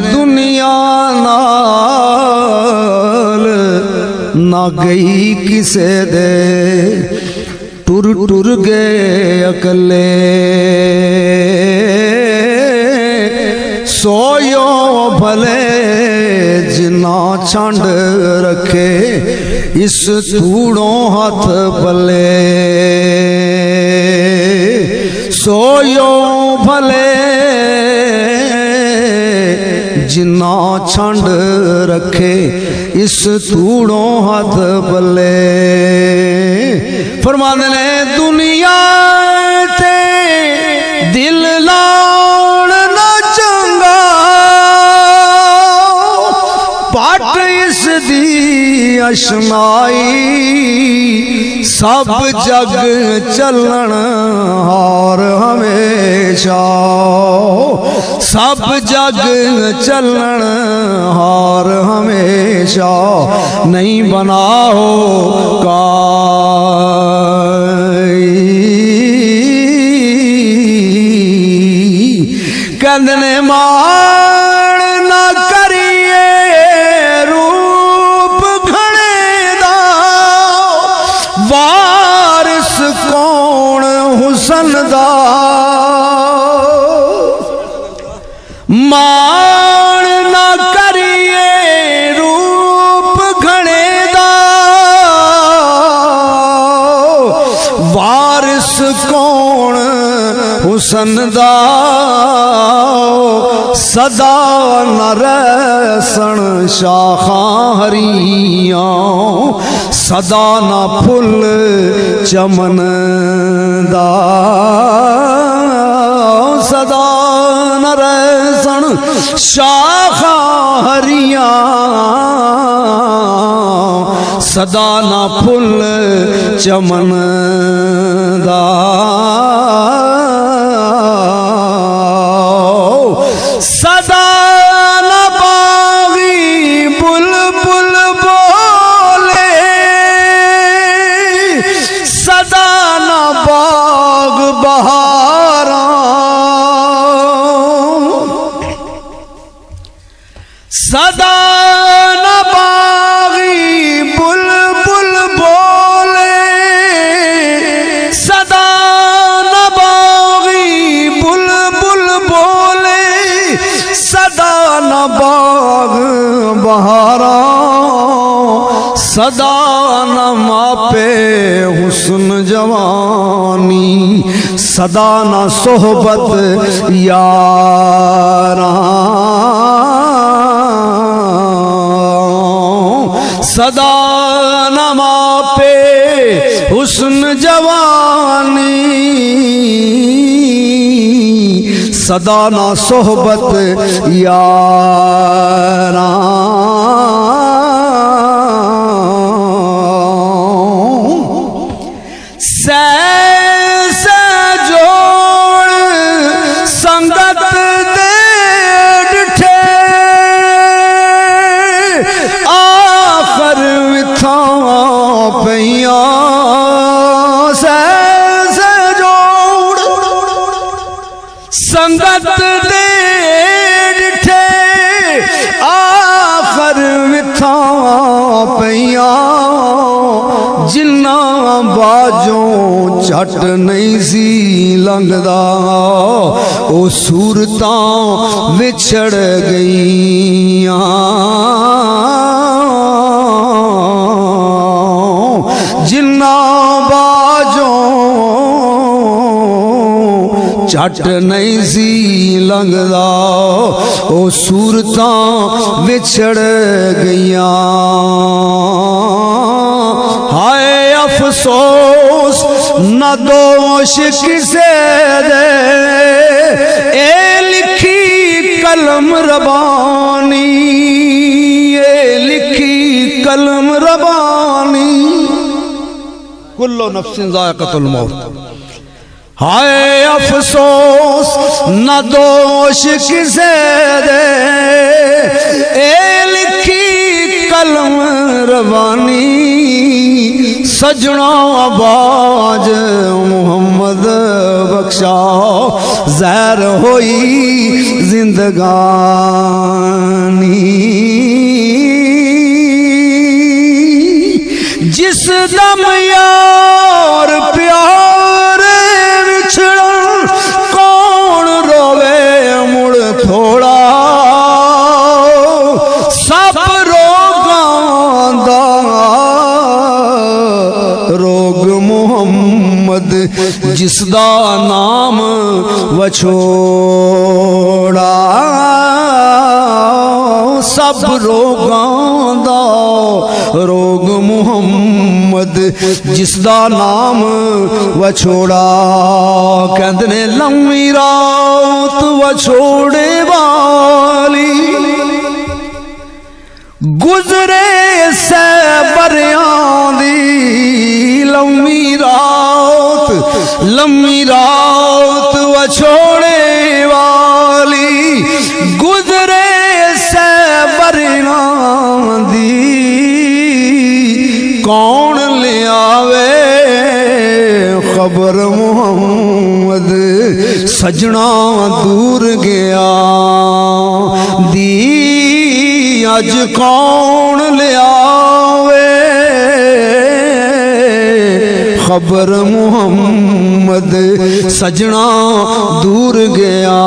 दुनिया नाल ना गई किसे दे, टुर टुर गए अकले। सोयो भले जिना छंड रखे, इस धूड़ों हाथ बले। सोयो भले जिना छंड रखे, इस धूड़ों हाथ बले। फरमाने ने दुनिया ते दिल लाउण ना चंगा, पट इस दी अशनाई। सब जग चलन हार हमेशा, सब जग चलन हार हमेशा। नहीं बनाओ का कहने माण ना करिए रूप घणे दा, वारिस कौन हुसन दा। माण ना करिए रूप घणे दा, वारिस कौन हुसन दा। सदा न रसन शाखां हरियां, सदा न फुल चमन दा। सदा न रसन शाखां हरियां, सदा न फुल चमन दा। सदा न बागी बुलबुल बोले, सदा न बाग बहारा। सदा न बागी बुलबुल बोले, सदा न बागी बुलबुल बोले, सदा न बाग बहारा। सदा न मापे हुस्न जवानी, सदा न सोहबत यारा। सदा न मापे हुस्न जवानी, सदा न सोहबत यारा। से जोड़ संगत दे डिठे, आखर विथा पइया। से जोड़ संगत दे डिठे, आखर विथा पइया। जिन्ना बाजों झट नहीं सी लंघदा, ओ सूरतां विछड़ गईयां। जिन्ना बाजों झट नहीं सी लंघदा, ओ सूरतां विछड़ गईयां। हाय अफसोस न दोष किसे दे, ए लिखी कलम रबानी, ए लिखी कलम रबानी। कुल्लो नफ्सिन ज़ाइक़तुल मौत। हाय अफसोस न दोष किसे दे, ए लिखी कलम रबानी। सजना आवाज मोहम्मद बख्शा, जहर होई जिंदगानी। जिस दम यार प्यार विछड़न कौन रोवे मुड़ थोड़ा। सब रोगां दा रोग मुहम्मद जिसदा नाम वछोड़ा। सब रोगां दा रोग मुहम्मद जिसदा नाम वछोड़ा। कहंदे ने लम्मी रात वछोड़े वाली गुजरे से बरियां दी। लम्मी रात वछोड़े वाली गुजरे से बरियां दी। कौन ले आवे खबर मुहम्मद सजना दूर गया दी। अज कौन ले आवे खबर मुहम्मद सजना दूर गया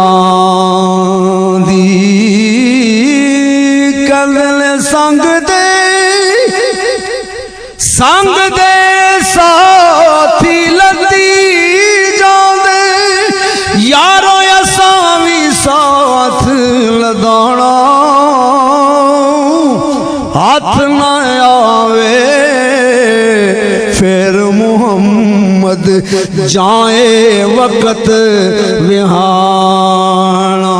दी। कल संग दे साथी लती जांदे यारो असां भी साथ लदाना। हाथ न आवे फिर मुहम्मद जाए वक्त विहाना।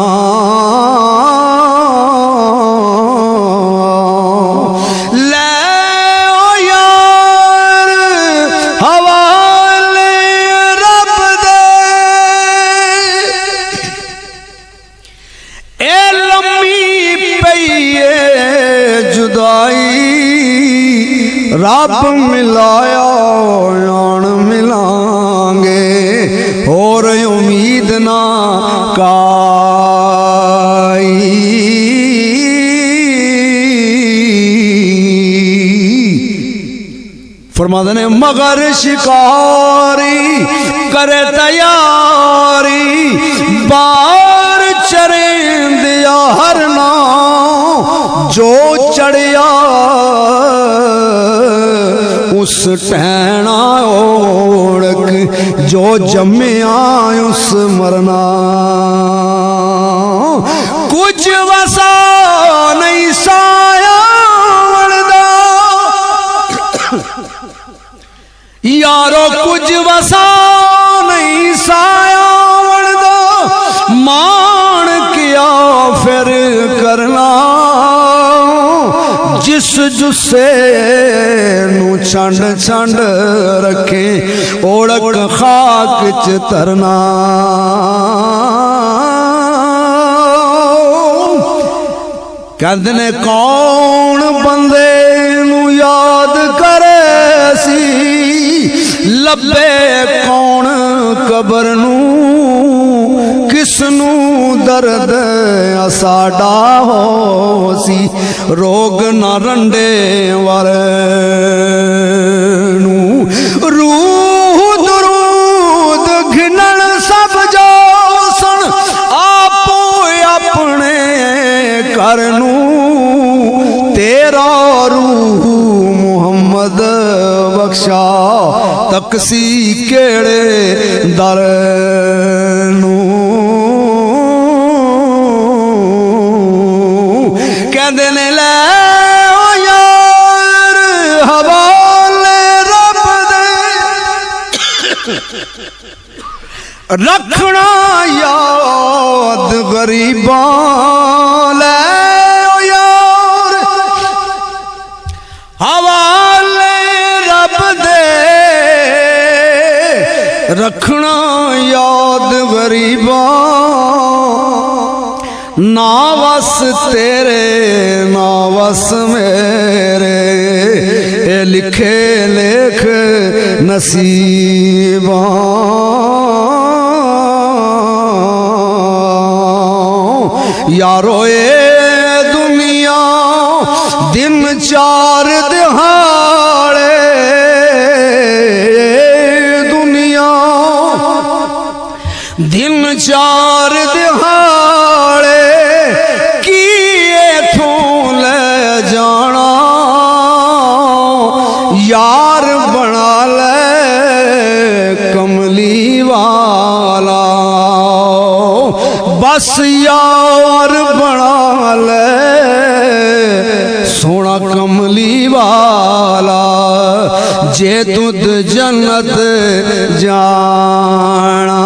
रब मिलाया यान मिलांगे और उम्मीद ना काई। फरमाते ने मगर शिकारी करे तैयारी बार चरेंदिया हर ना जो चढ़िया उस टहना ओढ़क जो जम्मिया उस मरना। कुछ वसा नहीं साया वरदा यारो कुछ वसा नहीं साया वरदा। मान किया फिर करना जिस जुस्से नू छंड छंड रखे ओढ़क खाक च तरना। कहंदे ने कौन बंदे नू याद करे सी लब्बे कौन कबर नू। किसनू दर्द साडा हो सी रोग न रंडे वाले नू। रूह दरूद घिनन सब जो सन आपो अपने घर नू। तेरा रूह मुहम्मद बख्शा तकसी केड़े दर नू। कहंदे ने ले ओ यार हवाले रब दे रखना याद गरीबां। ले ओ यार हवाले रब दे रखना याद गरीबां। ना वस तेरे ना वस मेरे ए लिखे लेख नसीबां। यारो ए दुनिया दिन चार दिहाड़े दुनिया दिन चार दिहाड़े किए थों ले जाना यार बना ले कमली वाला बस यार बना ले सोना कमली वाला जे तुद जन्नत जाना